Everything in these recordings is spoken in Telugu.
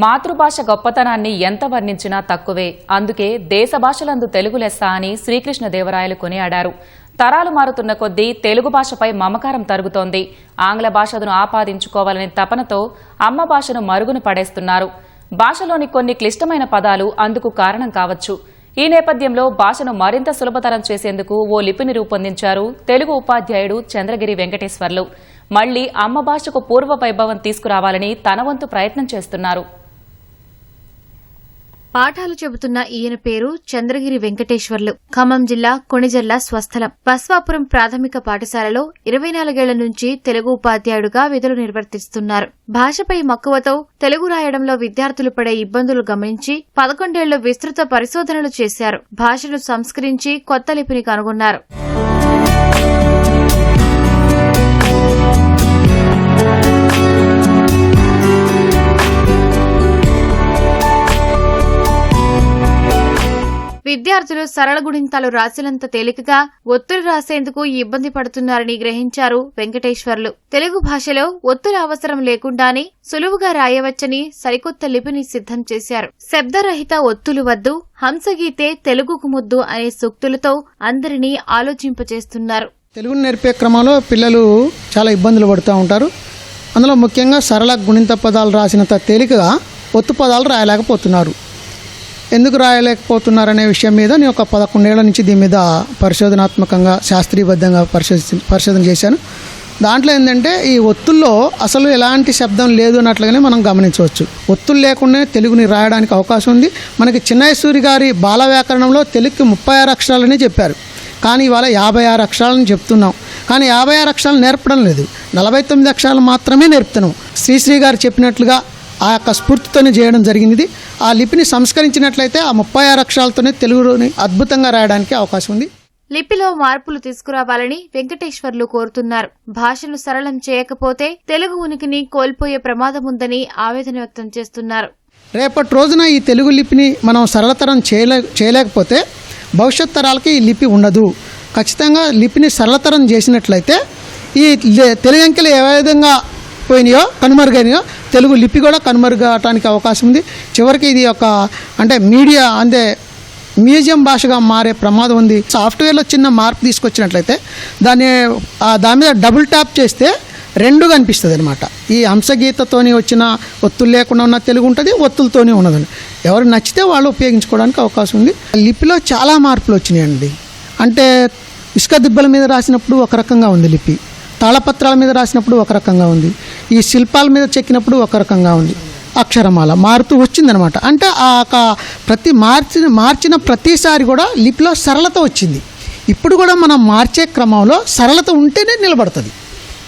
మాతృభాష గొప్పతనాన్ని ఎంత వర్ణించినా తక్కువే. అందుకే దేశ భాషలందు తెలుగు లెస్స అని శ్రీకృష్ణదేవరాయలు కొనియాడారు. తరాలు మారుతున్న కొద్దీ తెలుగు భాషపై మమకారం తరుగుతోంది. ఆంగ్ల భాషను ఆపాదించుకోవాలనే తపనతో అమ్మ భాషను మరుగున పడేస్తున్నారు. భాషలోని కొన్ని క్లిష్టమైన పదాలు అందుకు కారణం కావచ్చు. ఈ నేపథ్యంలో భాషను మరింత సులభతరం చేసేందుకు ఓ లిపిని రూపొందించారు తెలుగు ఉపాధ్యాయుడు చంద్రగిరి వెంకటేశ్వర్లు. మళ్లీ అమ్మ భాషకు పూర్వ వైభవం తీసుకురావాలని తన వంతు ప్రయత్నం చేస్తున్నారు. పాఠాలు చెబుతున్న ఈయన పేరు చంద్రగిరి వెంకటేశ్వర్లు. ఖమ్మం జిల్లా కొణిజర్ల స్వస్థలం. బస్వాపురం ప్రాథమిక పాఠశాలలో 24 ఏళ్ల నుంచి తెలుగు ఉపాధ్యాయుడుగా విధులు నిర్వర్తిస్తున్నారు. భాషపై మక్కువతో తెలుగు రాయడంలో విద్యార్థులు పడే ఇబ్బందులు గమనించి 11 ఏళ్లు విస్తృత పరిశోధనలు చేశారు. భాషను సంస్కరించి కొత్త లిపిని కనుగొన్నారు. విద్యార్థులు సరళ గుణింతాలు రాసినంత తేలికగా ఒత్తులు రాసేందుకు ఇబ్బంది పడుతున్నారని గ్రహించారు వెంకటేశ్వర్లు. తెలుగు భాషలో ఒత్తుల అవసరం లేకుండానే సులువుగా రాయవచ్చని సరికొత్త లిపిని సిద్ధం చేశారు. శబ్దరహిత ఒత్తులు వద్దు, హంసగీతే తెలుగుకు ముద్దు అనే సూక్తులతో అందరినీ ఆలోచింపచేస్తున్నారు. తెలుగును నేర్పే క్రమంలో పిల్లలు చాలా ఇబ్బందులు పడుతూ ఉంటారు. అందులో ముఖ్యంగా సరళ గుణింత పదాలు రాసినంత తేలికగా ఒత్తు పదాలు రాయలేకపోతున్నారు. ఎందుకు రాయలేకపోతున్నారనే విషయం మీద నేను ఒక 11 ఏళ్ల నుంచి దీని మీద పరిశోధనాత్మకంగా శాస్త్రీయబద్ధంగా పరిశోధన చేశాను. దాంట్లో ఏంటంటే ఈ ఒత్తుల్లో అసలు ఎలాంటి శబ్దం లేదు అన్నట్లుగానే మనం గమనించవచ్చు. ఒత్తులు లేకుండా తెలుగుని రాయడానికి అవకాశం ఉంది. మనకి చిన్నయసూరి గారి బాల వ్యాకరణంలో తెలుగుకి 36 అక్షరాలని చెప్పారు. కానీ ఇవాళ 56 అక్షరాలని చెప్తున్నాం. కానీ 56 అక్షరాలు నేర్పడం లేదు, 49 అక్షరాలు మాత్రమే నేర్పుతున్నాం. శ్రీశ్రీ గారు చెప్పినట్లుగా ఆ యొక్క స్ఫూర్తితోనే చేయడం జరిగింది. ఆ లిపిని సంస్కరించినట్లయితే ఆ 36 అక్షరాలతోనే తెలుగుని అద్భుతంగా రాయడానికి అవకాశం ఉంది. లిపిలో మార్పులు తీసుకురావాలని వెంకటేశ్వర్లు కోరుతున్నారు. భాషను సరళం చేయకపోతే తెలుగు ఉనికిని కోల్పోయే ప్రమాదముందని ఆవేదన వ్యక్తం చేస్తున్నారు. రేపటి రోజున ఈ తెలుగు లిపిని మనం సరళతరం చేయలేకపోతే భవిష్యత్ తరాలకి ఈ లిపి ఉండదు. ఖచ్చితంగా లిపిని సరళతరం చేసినట్లయితే ఈ తెలుగు అంకెలు ఏ విధంగా పోయినాయో కనుమరుగైనాయో తెలుగు లిపి కూడా కనుమరుగటానికి అవకాశం ఉంది. చివరికి ఇది ఒక మీడియా మ్యూజియం భాషగా మారే ప్రమాదం ఉంది. సాఫ్ట్వేర్లో చిన్న మార్పు తీసుకొచ్చినట్లయితే దాని మీద డబుల్ ట్యాప్ చేస్తే 2 కనిపిస్తుంది అనమాట. ఈ హంసగీతతోని వచ్చిన ఒత్తులు లేకుండా ఉన్న తెలుగు ఉంటుంది, ఒత్తులతోనే ఉన్నదని ఎవరు నచ్చితే వాళ్ళు ఉపయోగించుకోవడానికి అవకాశం ఉంది. లిపిలో చాలా మార్పులు వచ్చినాయండి. ఇసుక దిబ్బల మీద రాసినప్పుడు ఒక రకంగా ఉంది లిపి, తాళపత్రాల మీద రాసినప్పుడు ఒక రకంగా ఉంది, ఈ శిల్పాల మీద చెక్కినప్పుడు ఒక రకంగా ఉంది. అక్షరమాల మారుతూ వచ్చిందనమాట. మార్చిన ప్రతిసారి కూడా లిపిలో సరళత వచ్చింది. ఇప్పుడు కూడా మనం మార్చే క్రమంలో సరళత ఉంటేనే నిలబడుతుంది.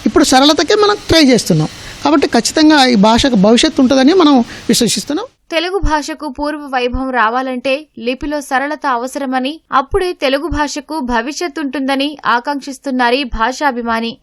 ఇప్పుడు సరళతకే మనం ట్రై చేస్తున్నాం. కాబట్టి ఖచ్చితంగా ఈ భాషకు భవిష్యత్తు ఉంటుందని మనం విశ్వసిస్తున్నాం. తెలుగు భాషకు పూర్వ వైభవం రావాలంటే లిపిలో సరళత అవసరమని, అప్పుడే తెలుగు భాషకు భవిష్యత్తుంటుందని ఆకాంక్షిస్తున్నారు భాషాభిమాని.